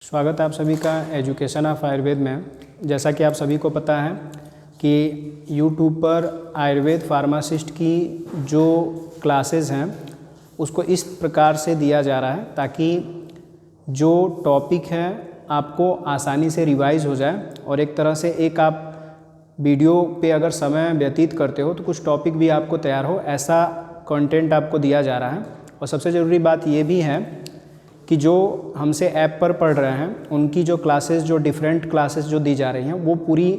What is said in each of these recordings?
स्वागत है आप सभी का एजुकेशन ऑफ आयुर्वेद में। जैसा कि आप सभी को पता है कि YouTube पर आयुर्वेद फार्मासिस्ट की जो क्लासेस हैं उसको इस प्रकार से दिया जा रहा है ताकि जो टॉपिक है आपको आसानी से रिवाइज हो जाए और एक तरह से एक आप वीडियो पे अगर समय व्यतीत करते हो तो कुछ टॉपिक भी आपको तैयार हो, ऐसा कंटेंट आपको दिया जा रहा है। और सबसे ज़रूरी बात ये भी है कि जो हमसे ऐप पर पढ़ रहे हैं उनकी जो क्लासेस, जो डिफरेंट क्लासेस जो दी जा रही हैं वो पूरी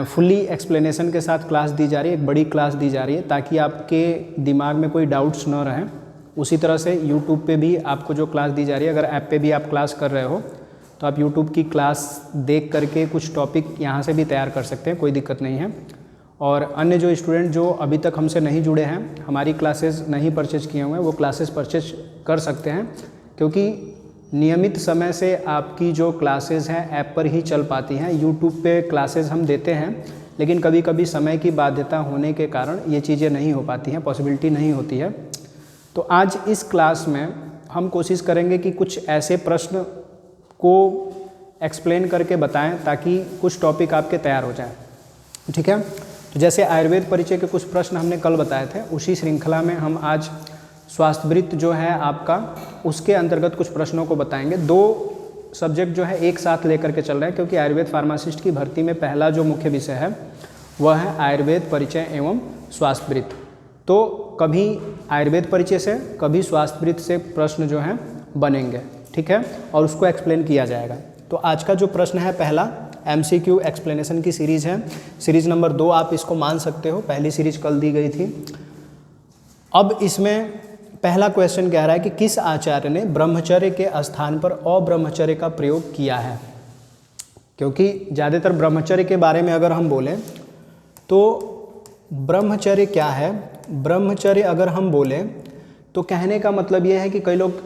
फुल्ली एक्सप्लेनेशन के साथ क्लास दी जा रही है, एक बड़ी क्लास दी जा रही है ताकि आपके दिमाग में कोई डाउट्स न रहें। उसी तरह से यूट्यूब पे भी आपको जो क्लास दी जा रही है, अगर ऐप पे भी आप क्लास कर रहे हो तो आप यूट्यूब की क्लास देख करके कुछ टॉपिक यहाँ से भी तैयार कर सकते हैं, कोई दिक्कत नहीं है। और अन्य जो स्टूडेंट जो अभी तक हमसे नहीं जुड़े हैं, हमारी क्लासेस नहीं परचेज किए हुए हैं, वो क्लासेस परचेज कर सकते हैं क्योंकि नियमित समय से आपकी जो क्लासेस हैं ऐप पर ही चल पाती हैं। यूट्यूब पे क्लासेस हम देते हैं लेकिन कभी कभी समय की बाध्यता होने के कारण ये चीज़ें नहीं हो पाती हैं, पॉसिबिलिटी नहीं होती है। तो आज इस क्लास में हम कोशिश करेंगे कि कुछ ऐसे प्रश्न को एक्सप्लेन करके बताएं ताकि कुछ टॉपिक आपके तैयार हो जाएं, ठीक है। तो जैसे आयुर्वेद परिचय के कुछ प्रश्न हमने कल बताए थे, उसी श्रृंखला में हम आज स्वास्थ्यवृत्त जो है आपका, उसके अंतर्गत कुछ प्रश्नों को बताएंगे। दो सब्जेक्ट जो है एक साथ लेकर के चल रहे हैं क्योंकि आयुर्वेद फार्मासिस्ट की भर्ती में पहला जो मुख्य विषय है वह है आयुर्वेद परिचय एवं स्वास्थ्यवृत्त। तो कभी आयुर्वेद परिचय से, कभी स्वास्थ्यवृत्त से प्रश्न जो हैं बनेंगे, ठीक है, और उसको एक्सप्लेन किया जाएगा। तो आज का जो प्रश्न है पहला MCQ एक्सप्लेनेशन की सीरीज़ है, सीरीज़ नंबर 2 आप इसको मान सकते हो। पहली सीरीज कल दी गई थी। अब इसमें पहला क्वेश्चन कह रहा है कि किस आचार्य ने ब्रह्मचर्य के स्थान पर अब्रह्मचर्य का प्रयोग किया है। क्योंकि ज़्यादातर ब्रह्मचर्य के बारे में अगर हम बोलें तो ब्रह्मचर्य क्या है, ब्रह्मचर्य अगर हम बोलें तो कहने का मतलब ये है कि कई लोग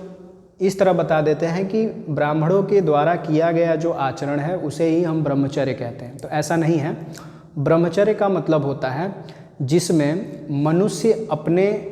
इस तरह बता देते हैं कि ब्राह्मणों के द्वारा किया गया जो आचरण है उसे ही हम ब्रह्मचर्य कहते हैं। तो ऐसा नहीं है। ब्रह्मचर्य का मतलब होता है जिसमें मनुष्य अपने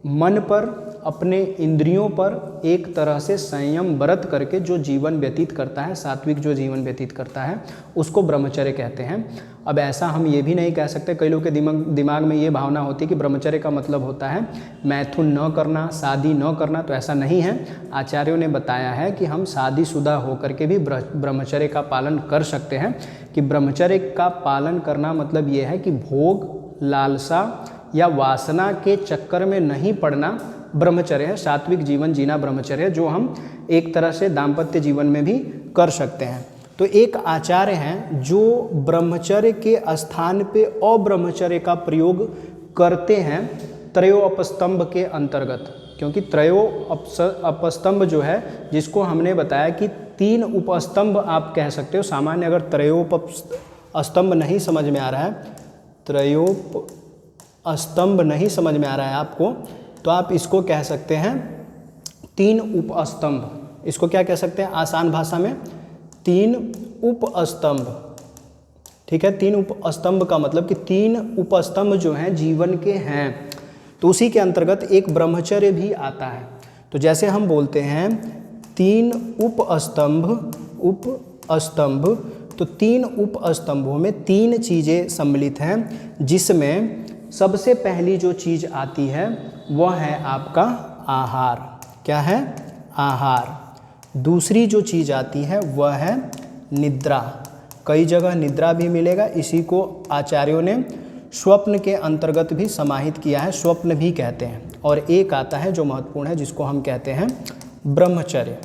मन पर, अपने इंद्रियों पर एक तरह से संयम बरत करके जो जीवन व्यतीत करता है, सात्विक जो जीवन व्यतीत करता है, उसको ब्रह्मचर्य कहते हैं। अब ऐसा हम ये भी नहीं कह सकते, कई लोगों के दिमाग में ये भावना होती है कि ब्रह्मचर्य का मतलब होता है मैथुन न करना, शादी न करना। तो ऐसा नहीं है। आचार्यों ने बताया है कि हम शादीशुदा होकर के भी ब्रह्मचर्य का पालन कर सकते हैं। कि ब्रह्मचर्य का पालन करना मतलब ये है कि भोग, लालसा या वासना के चक्कर में नहीं पड़ना ब्रह्मचर्य है। सात्विक जीवन जीना ब्रह्मचर्य है, जो हम एक तरह से दाम्पत्य जीवन में भी कर सकते हैं। तो एक आचार्य हैं जो ब्रह्मचर्य के स्थान पे अब्रह्मचर्य का प्रयोग करते हैं त्रयोपस्तंभ के अंतर्गत। क्योंकि त्रयोपस्तंभ जो है, जिसको हमने बताया कि 3 उपस्तंभ आप कह सकते हो। सामान्य अगर त्रयोपस्तंभ नहीं समझ में आ रहा है, स्तंभ नहीं समझ में आ रहा है आपको, तो आप इसको कह सकते हैं 3 उपस्तंभ। इसको क्या कह सकते हैं आसान भाषा में? 3 उपस्तंभ, ठीक है। 3 उपस्तंभ का मतलब कि 3 उपस्तंभ जो हैं जीवन के हैं, तो उसी के अंतर्गत एक ब्रह्मचर्य भी आता है। तो जैसे हम बोलते हैं 3 उपस्तंभ, तो 3 उपस्तंभों में 3 चीज़ें सम्मिलित हैं, जिसमें सबसे पहली जो चीज़ आती है वह है आपका आहार। क्या है? आहार। दूसरी जो चीज़ आती है वह है निद्रा। कई जगह निद्रा भी मिलेगा, इसी को आचार्यों ने स्वप्न के अंतर्गत भी समाहित किया है, स्वप्न भी कहते हैं। और एक आता है जो महत्वपूर्ण है, जिसको हम कहते हैं ब्रह्मचर्य,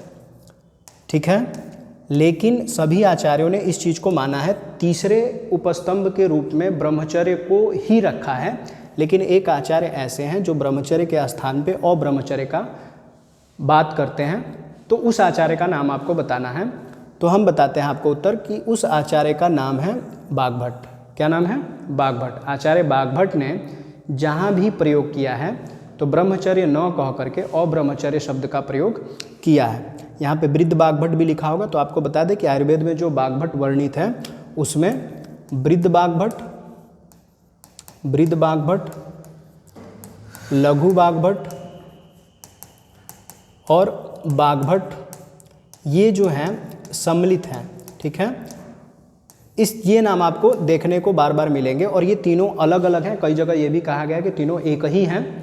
ठीक है। लेकिन सभी आचार्यों ने इस चीज़ को माना है, तीसरे उपस्तंभ के रूप में ब्रह्मचर्य को ही रखा है। लेकिन एक आचार्य ऐसे हैं जो ब्रह्मचर्य के स्थान पे अब्रह्मचर्य का बात करते हैं। तो उस आचार्य का नाम आपको बताना है। तो हम बताते हैं आपको उत्तर कि उस आचार्य का नाम है वाग्भट। क्या नाम है? वाग्भट। आचार्य वाग्भट ने जहाँ भी प्रयोग किया है तो ब्रह्मचर्य न कह करके अब्रह्मचर्य शब्द का प्रयोग किया है। यहाँ पे वृद्ध वाग्भट भी लिखा होगा। तो आपको बता दें कि आयुर्वेद में जो वाग्भट वर्णित है उसमें वृद्ध वाग्भट, लघु वाग्भट और वाग्भट ये जो है सम्मिलित हैं, ठीक है। ये नाम आपको देखने को बार बार मिलेंगे और ये तीनों अलग अलग हैं। कई जगह ये भी कहा गया है कि तीनों एक ही हैं,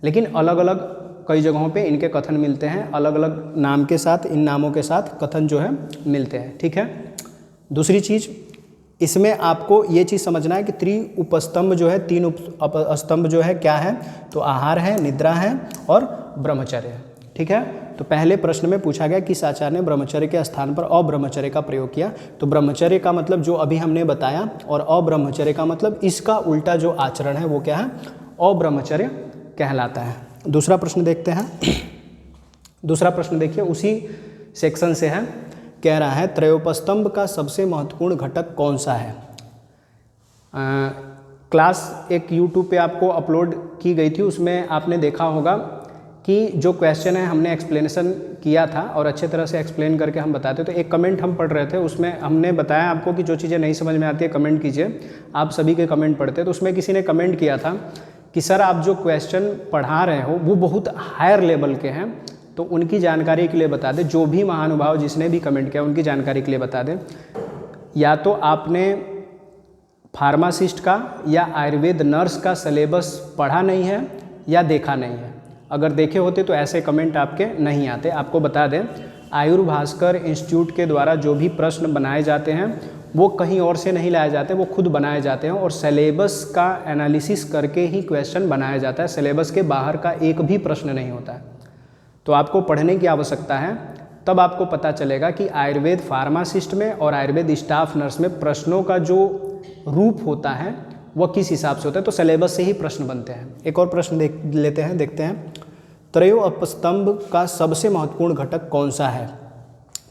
लेकिन अलग अलग कई जगहों पे इनके कथन मिलते हैं, अलग अलग नाम के साथ, इन नामों के साथ कथन जो है मिलते हैं, ठीक है। दूसरी चीज़ इसमें आपको ये चीज़ समझना है कि त्रिउपस्तंभ जो है, तीन उपस्तंभ जो है क्या है, तो आहार है, निद्रा है और ब्रह्मचर्य है, ठीक है। तो पहले प्रश्न में पूछा गया किस आचार्य ने ब्रह्मचर्य के स्थान पर अब्रह्मचर्य का प्रयोग किया। तो ब्रह्मचर्य का मतलब जो अभी हमने बताया और अब्रह्मचर्य का मतलब इसका उल्टा जो आचरण है वो क्या है, अब्रह्मचर्य कहलाता है। दूसरा प्रश्न देखते हैं। दूसरा प्रश्न देखिए उसी सेक्शन से है, कह रहा है त्रयोपस्तंभ का सबसे महत्वपूर्ण घटक कौन सा है। क्लास एक यूट्यूब पे आपको अपलोड की गई थी, उसमें आपने देखा होगा कि जो क्वेश्चन है हमने एक्सप्लेनेशन किया था और अच्छे तरह से एक्सप्लेन करके हम बताते। तो एक कमेंट हम पढ़ रहे थे, उसमें हमने बताया आपको कि जो चीज़ें नहीं समझ में आती है कमेंट कीजिए। आप सभी के कमेंट पढ़ते, तो उसमें किसी ने कमेंट किया था कि सर आप जो क्वेश्चन पढ़ा रहे हो वो बहुत हायर लेवल के हैं, तो उनकी जानकारी के लिए बता दें। जो भी महानुभाव जिसने भी कमेंट किया उनकी जानकारी के लिए बता दें, या तो आपने फार्मासिस्ट का या आयुर्वेद नर्स का सिलेबस पढ़ा नहीं है या देखा नहीं है। अगर देखे होते तो ऐसे कमेंट आपके नहीं आते। आपको बता दें आयुर्भास्कर इंस्टीट्यूट के द्वारा जो भी प्रश्न बनाए जाते हैं वो कहीं और से नहीं लाए जाते, वो खुद बनाए जाते हैं और सिलेबस का एनालिसिस करके ही क्वेश्चन बनाया जाता है। सिलेबस के बाहर का एक भी प्रश्न नहीं होता है। तो आपको पढ़ने की आवश्यकता है, तब आपको पता चलेगा कि आयुर्वेद फार्मासिस्ट में और आयुर्वेद स्टाफ नर्स में प्रश्नों का जो रूप होता है वह किस हिसाब से होता है। तो सिलेबस से ही प्रश्न बनते हैं। एक और प्रश्न देखते हैं त्रयोपस्तंभ का सबसे महत्वपूर्ण घटक कौन सा है।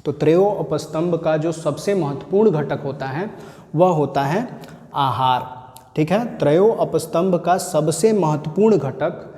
तो त्रयोपस्तंभ का जो सबसे महत्वपूर्ण घटक होता है वह होता है आहार, ठीक है। त्रयोपस्तंभ का सबसे महत्वपूर्ण घटक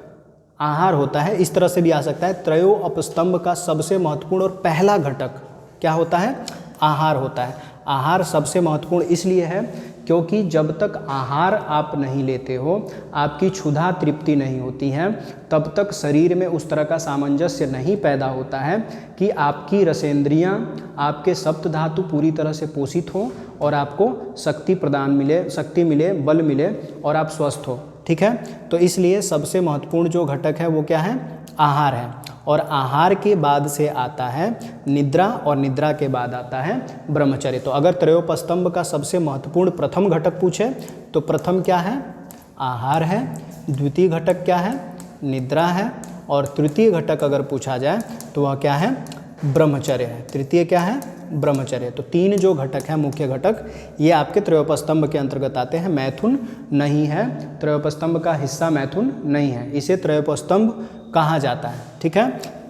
आहार होता है। इस तरह से भी आ सकता है, त्रयोपस्तंभ का सबसे महत्वपूर्ण और पहला घटक क्या होता है, आहार होता है। आहार सबसे महत्वपूर्ण इसलिए है क्योंकि जब तक आहार आप नहीं लेते हो, आपकी क्षुधा तृप्ति नहीं होती है, तब तक शरीर में उस तरह का सामंजस्य नहीं पैदा होता है कि आपकी रसेंद्रियां, आपके सप्त धातु पूरी तरह से पोषित हो और आपको शक्ति प्रदान मिले, शक्ति मिले, बल मिले और आप स्वस्थ हो, ठीक है। तो इसलिए सबसे महत्वपूर्ण जो घटक है वो क्या है, आहार है। और आहार के बाद से आता है निद्रा और निद्रा के बाद आता है ब्रह्मचर्य। तो अगर त्रयोपस्तंभ का सबसे महत्वपूर्ण प्रथम घटक पूछे तो प्रथम क्या है, आहार है। द्वितीय घटक क्या है, निद्रा है। और तृतीय घटक अगर पूछा जाए तो वह क्या है, ब्रह्मचर्य है। तृतीय क्या है, ब्रह्मचर्य। तो तीन जो घटक हैं, मुख्य घटक, ये आपके त्रयोपस्तंभ के अंतर्गत आते हैं। मैथुन नहीं है, त्रयोपस्तंभ का हिस्सा मैथुन नहीं है, इसे त्रयोपस्तंभ कहा जाता है, ठीक है।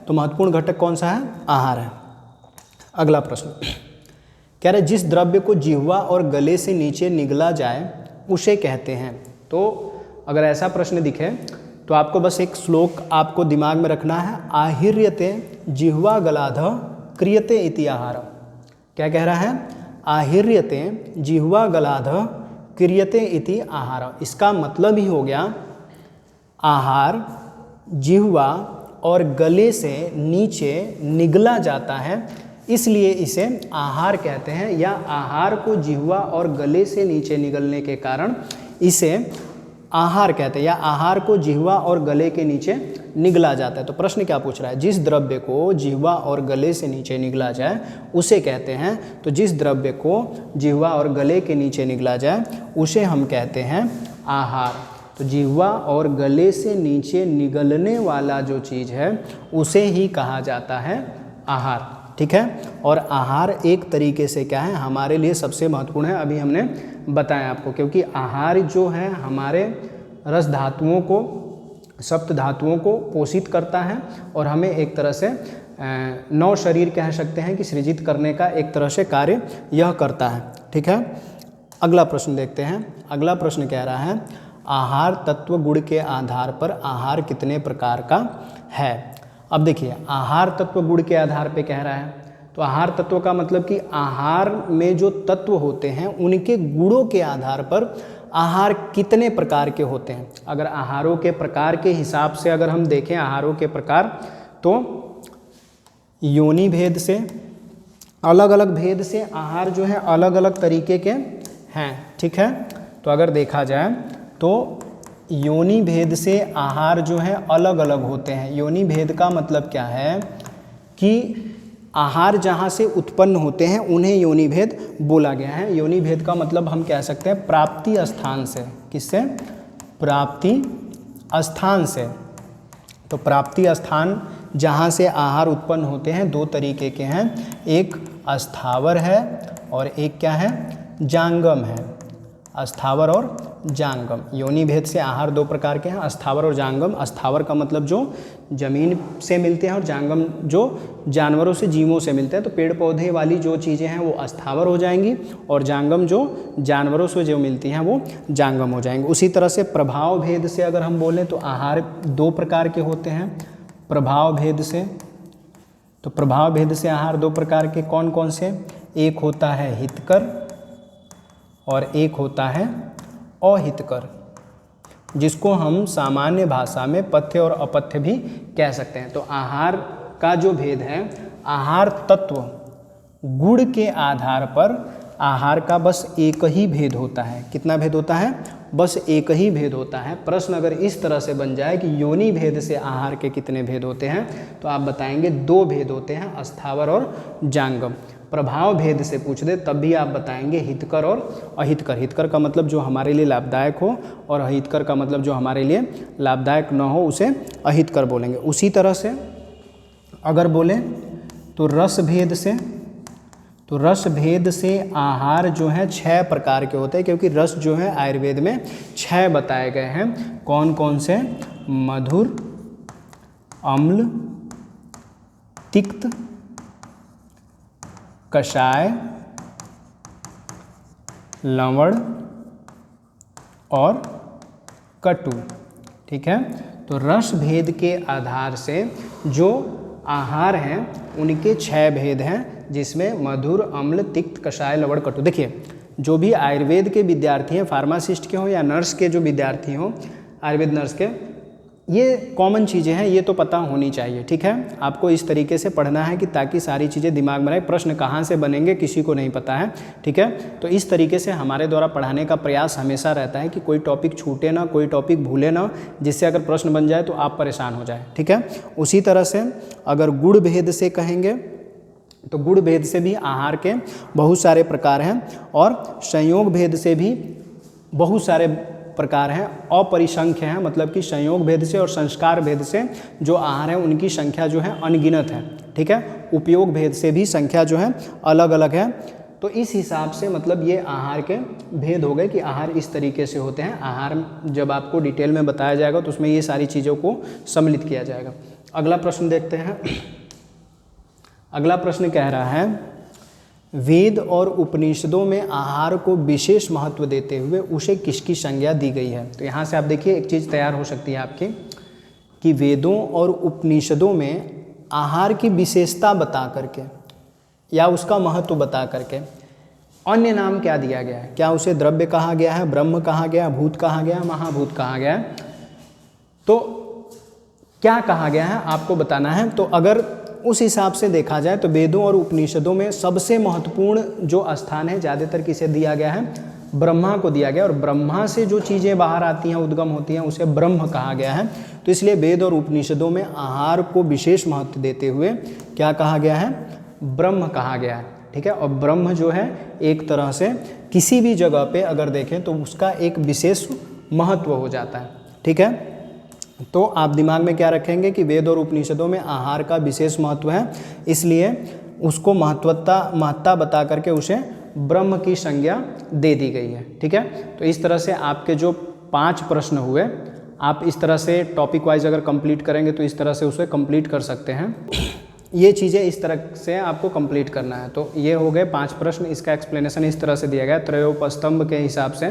तो महत्वपूर्ण घटक कौन सा है, आहार है। अगला प्रश्न कह रहे जिस द्रव्य को जिह्वा और गले से नीचे निगला जाए उसे कहते हैं। तो अगर ऐसा प्रश्न दिखे तो आपको बस एक श्लोक आपको दिमाग में रखना है, आहिर्यते जिह्वा गलाध क्रियते इति आहार। क्या कह रहा है, आहिर्यते जिह्वा गलाध क्रियते इति आहार। इसका मतलब ही हो गया आहार जिह्वा और गले से नीचे निगला जाता है, इसलिए इसे आहार कहते हैं। या आहार को जिह्वा और गले से नीचे निगलने के कारण इसे आहार कहते हैं, या आहार को जिह्वा और गले के नीचे निगला जाता है। तो प्रश्न क्या पूछ रहा है, जिस द्रव्य को जिह्वा और गले से नीचे निगला जाए उसे कहते हैं। तो जिस द्रव्य को जिह्वा और गले के नीचे निगला जाए उसे हम कहते हैं आहार। तो जिह्वा और गले से नीचे निगलने वाला जो चीज़ है उसे ही कहा जाता है आहार, ठीक है। और आहार एक तरीके से क्या है, हमारे लिए सबसे महत्वपूर्ण है, अभी हमने बताया आपको। क्योंकि आहार जो है हमारे रस धातुओं को, सप्त धातुओं को पोषित करता है और हमें एक तरह से नौ शरीर कह सकते हैं कि सृजित करने का एक तरह से कार्य यह करता है, ठीक है। अगला प्रश्न देखते हैं। अगला प्रश्न कह रहा है आहार तत्व गुण के आधार पर आहार कितने प्रकार का है। अब देखिए आहार तत्व गुण के आधार पे कह रहा है, तो आहार तत्व का मतलब कि आहार में जो तत्व होते हैं उनके गुणों के आधार पर आहार कितने प्रकार के होते हैं। अगर आहारों के प्रकार के हिसाब से अगर हम देखें आहारों के प्रकार, तो योनि भेद से अलग अलग भेद से आहार जो है अलग अलग तरीके के हैं, ठीक है। तो अगर देखा जाए तो योनि भेद से आहार जो है अलग अलग होते हैं। योनि भेद का मतलब क्या है कि आहार जहाँ से उत्पन्न होते हैं उन्हें योनि भेद बोला गया है। योनि भेद का मतलब हम कह सकते हैं प्राप्ति स्थान से। किससे? प्राप्ति स्थान से। तो प्राप्ति स्थान जहाँ से आहार उत्पन्न होते हैं दो तरीके के हैं, एक अस्थावर है और एक क्या है? जांगम है। अस्थावर और जांगम। योनि भेद से आहार दो प्रकार के हैं, अस्थावर और जांगम। अस्थावर का मतलब जो जमीन से मिलते हैं और जांगम जो जानवरों से, जीवों से मिलते हैं। तो पेड़ पौधे वाली जो चीज़ें हैं वो अस्थावर हो जाएंगी और जांगम जो जानवरों से जो मिलती हैं वो जांगम हो जाएंगे। उसी तरह से प्रभाव भेद से अगर हम बोलें तो आहार दो प्रकार के होते हैं। प्रभाव भेद से, तो प्रभाव भेद से आहार दो प्रकार के कौन कौन से? एक होता है हितकर और एक होता है अहितकर, जिसको हम सामान्य भाषा में पथ्य और अपथ्य भी कह सकते हैं। तो आहार का जो भेद है, आहार तत्व गुण के आधार पर आहार का बस एक ही भेद होता है। कितना भेद होता है? बस एक ही भेद होता है। प्रश्न अगर इस तरह से बन जाए कि योनि भेद से आहार के कितने भेद होते हैं, तो आप बताएंगे दो भेद होते हैं, अस्थावर और जांगम। प्रभाव भेद से पूछ दे तब भी आप बताएंगे हितकर और अहितकर। हितकर का मतलब जो हमारे लिए लाभदायक हो और अहितकर का मतलब जो हमारे लिए लाभदायक न हो उसे अहितकर बोलेंगे। उसी तरह से अगर बोलें तो रस भेद से, तो रस भेद से आहार जो है 6 प्रकार के होते हैं, क्योंकि रस जो है आयुर्वेद में 6 बताए गए हैं। कौन कौन से? मधुर, अम्ल, तिक्त, कषाय, लवण और कटु, ठीक है। तो रस भेद के आधार से जो आहार हैं उनके 6 भेद हैं, जिसमें मधुर, अम्ल, तिक्त, कषाय, लवण, कटु। देखिए, जो भी आयुर्वेद के विद्यार्थी हैं, फार्मासिस्ट के हों या नर्स के जो विद्यार्थी हों, आयुर्वेद नर्स के, ये कॉमन चीज़ें हैं, ये तो पता होनी चाहिए, ठीक है। आपको इस तरीके से पढ़ना है कि ताकि सारी चीज़ें दिमाग में रहे। प्रश्न कहाँ से बनेंगे किसी को नहीं पता है, ठीक है। तो इस तरीके से हमारे द्वारा पढ़ाने का प्रयास हमेशा रहता है कि कोई टॉपिक छूटे ना, कोई टॉपिक भूले ना, जिससे अगर प्रश्न बन जाए तो आप परेशान हो जाए, ठीक है। उसी तरह से अगर गुण भेद से कहेंगे तो गुण भेद से भी आहार के बहुत सारे प्रकार हैं और संयोग भेद से भी बहुत सारे प्रकार हैं, अपरिसंख्य हैं। मतलब कि संयोग भेद से और संस्कार भेद से जो आहार है उनकी संख्या जो है अनगिनत है, ठीक है। उपयोग भेद से भी संख्या जो है अलग अलग है। तो इस हिसाब से मतलब ये आहार के भेद हो गए कि आहार इस तरीके से होते हैं। आहार जब आपको डिटेल में बताया जाएगा तो उसमें ये सारी चीज़ों को सम्मिलित किया जाएगा। अगला प्रश्न देखते हैं। अगला प्रश्न कह रहा है, वेद और उपनिषदों में आहार को विशेष महत्व देते हुए उसे किसकी संज्ञा दी गई है? तो यहाँ से आप देखिए एक चीज़ तैयार हो सकती है आपकी कि वेदों और उपनिषदों में आहार की विशेषता बता करके या उसका महत्व बता करके अन्य नाम क्या दिया गया है? क्या उसे द्रव्य कहा गया है, ब्रह्म कहा गया, भूत कहा गया, महाभूत कहा गया है? तो क्या कहा गया है आपको बताना है। तो अगर उस हिसाब से देखा जाए तो वेदों और उपनिषदों में सबसे महत्वपूर्ण जो स्थान है ज़्यादातर किसे दिया गया है? ब्रह्मा को दिया गया। और ब्रह्मा से जो चीज़ें बाहर आती हैं, उद्गम होती हैं, उसे ब्रह्म कहा गया है। तो इसलिए वेद और उपनिषदों में आहार को विशेष महत्व देते हुए क्या कहा गया है? ब्रह्म कहा गया है, ठीक है। और ब्रह्म जो है एक तरह से किसी भी जगह पे अगर देखें तो उसका एक विशेष महत्व हो जाता है, ठीक है। तो आप दिमाग में क्या रखेंगे कि वेद और उपनिषदों में आहार का विशेष महत्व है, इसलिए उसको महत्ता बता करके उसे ब्रह्म की संज्ञा दे दी गई है, ठीक है। तो इस तरह से आपके जो 5 प्रश्न हुए, आप इस तरह से टॉपिक वाइज अगर कंप्लीट करेंगे तो इस तरह से उसे कंप्लीट कर सकते हैं। ये चीज़ें इस तरह से आपको कंप्लीट करना है। तो ये हो गए 5 प्रश्न। इसका एक्सप्लेनेशन इस तरह से दिया गया त्रयोपस्तंभ के हिसाब से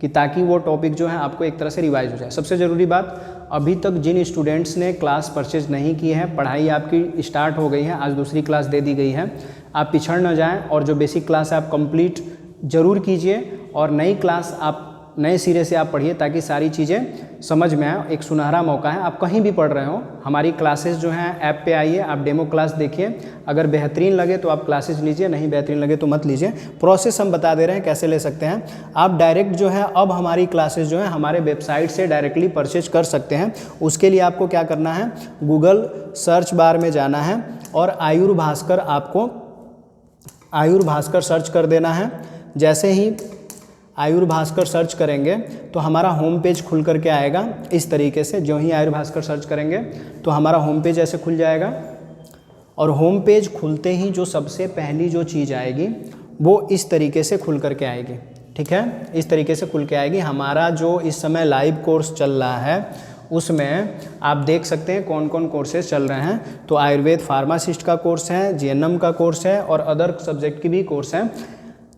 कि ताकि वो टॉपिक जो है आपको एक तरह से रिवाइज हो जाए। सबसे ज़रूरी बात, अभी तक जिन स्टूडेंट्स ने क्लास परचेज नहीं की है, पढ़ाई आपकी स्टार्ट हो गई है, आज दूसरी क्लास दे दी गई है, आप पिछड़ न जाएं और जो बेसिक क्लास है आप कंप्लीट ज़रूर कीजिए और नई क्लास आप नए सिरे से आप पढ़िए ताकि सारी चीज़ें समझ में आए। एक सुनहरा मौका है, आप कहीं भी पढ़ रहे हो, हमारी क्लासेस जो हैं ऐप पे आइए, आप डेमो क्लास देखिए, अगर बेहतरीन लगे तो आप क्लासेस लीजिए, नहीं बेहतरीन लगे तो मत लीजिए। प्रोसेस हम बता दे रहे हैं कैसे ले सकते हैं। आप डायरेक्ट जो है अब हमारी क्लासेस जो है हमारे वेबसाइट से डायरेक्टली परचेज कर सकते हैं। उसके लिए आपको क्या करना है, गूगल सर्च बार में जाना है और आयुर भास्कर, आपको आयुर भास्कर सर्च कर देना है। जैसे ही आयुर भास्कर सर्च करेंगे तो हमारा होम पेज खुल करके आएगा इस तरीके से। जो ही आयुर भास्कर सर्च करेंगे तो हमारा होम पेज ऐसे खुल जाएगा और होम पेज खुलते ही जो सबसे पहली जो चीज़ आएगी वो इस तरीके से खुल करके आएगी। ठीक है, इस तरीके से खुल के आएगी। हमारा जो इस समय लाइव कोर्स चल रहा है उसमें आप देख सकते हैं कौन कौन कोर्सेज चल रहे हैं। तो आयुर्वेद फार्मासिस्ट का कोर्स है, जीएनएम का कोर्स है और अदर सब्जेक्ट की भी कोर्स है।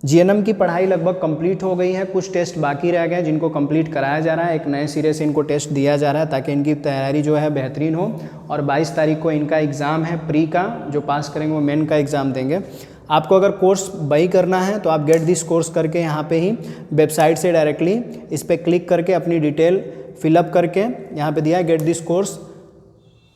जीएनएम की पढ़ाई लगभग कंप्लीट हो गई है, कुछ टेस्ट बाकी रह गए जिनको कंप्लीट कराया जा रहा है। एक नए सिरे से इनको टेस्ट दिया जा रहा है ताकि इनकी तैयारी जो है बेहतरीन हो। और 22 तारीख को इनका एग्ज़ाम है प्री का, जो पास करेंगे वो मेन का एग्ज़ाम देंगे। आपको अगर कोर्स बाई करना है तो आप गेट दिस कोर्स करके यहाँ पे ही वेबसाइट से डायरेक्टली इस पर क्लिक करके अपनी डिटेल फिलअप करके, यहाँ पे दिया है गेट दिस कोर्स,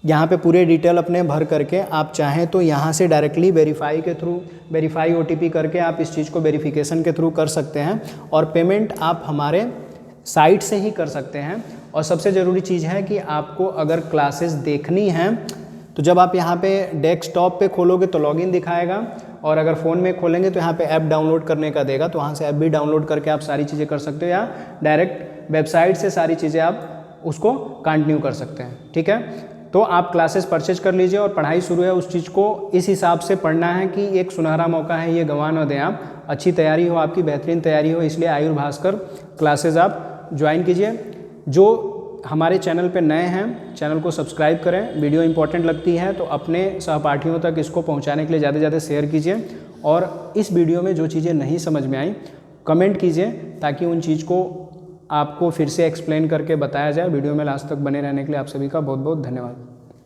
यहाँ पे पूरे डिटेल अपने भर करके आप चाहें तो यहाँ से डायरेक्टली वेरीफाई के थ्रू, वेरीफाई OTP करके आप इस चीज़ को वेरिफिकेशन के थ्रू कर सकते हैं। और पेमेंट आप हमारे साइट से ही कर सकते हैं। और सबसे ज़रूरी चीज़ है कि आपको अगर क्लासेस देखनी हैं तो जब आप यहाँ पे डेस्कटॉप पे खोलोगे तो लॉगिन दिखाएगा, और अगर फ़ोन में खोलेंगे तो यहाँ पे ऐप डाउनलोड करने का देगा, तो वहाँ से ऐप भी डाउनलोड करके आप सारी चीज़ें कर सकते हो, या डायरेक्ट वेबसाइट से सारी चीज़ें आप उसको कंटिन्यू कर सकते हैं। ठीक है, तो आप क्लासेस परचेज कर लीजिए और पढ़ाई शुरू है। उस चीज़ को इस हिसाब से पढ़ना है कि एक सुनहरा मौका है, ये गंवा न दें आप। अच्छी तैयारी हो, आपकी बेहतरीन तैयारी हो, इसलिए आयुर भास्कर क्लासेस आप ज्वाइन कीजिए। जो हमारे चैनल पे नए हैं, चैनल को सब्सक्राइब करें। वीडियो इंपॉर्टेंट लगती है तो अपने सहपाठियों तक इसको पहुंचाने के लिए ज़्यादा से ज़्यादा शेयर कीजिए। और इस वीडियो में जो चीज़ें नहीं समझ में आई कमेंट कीजिए ताकि उन चीज़ को आपको फिर से एक्सप्लेन करके बताया जाए। वीडियो में लास्ट तक बने रहने के लिए आप सभी का बहुत बहुत धन्यवाद।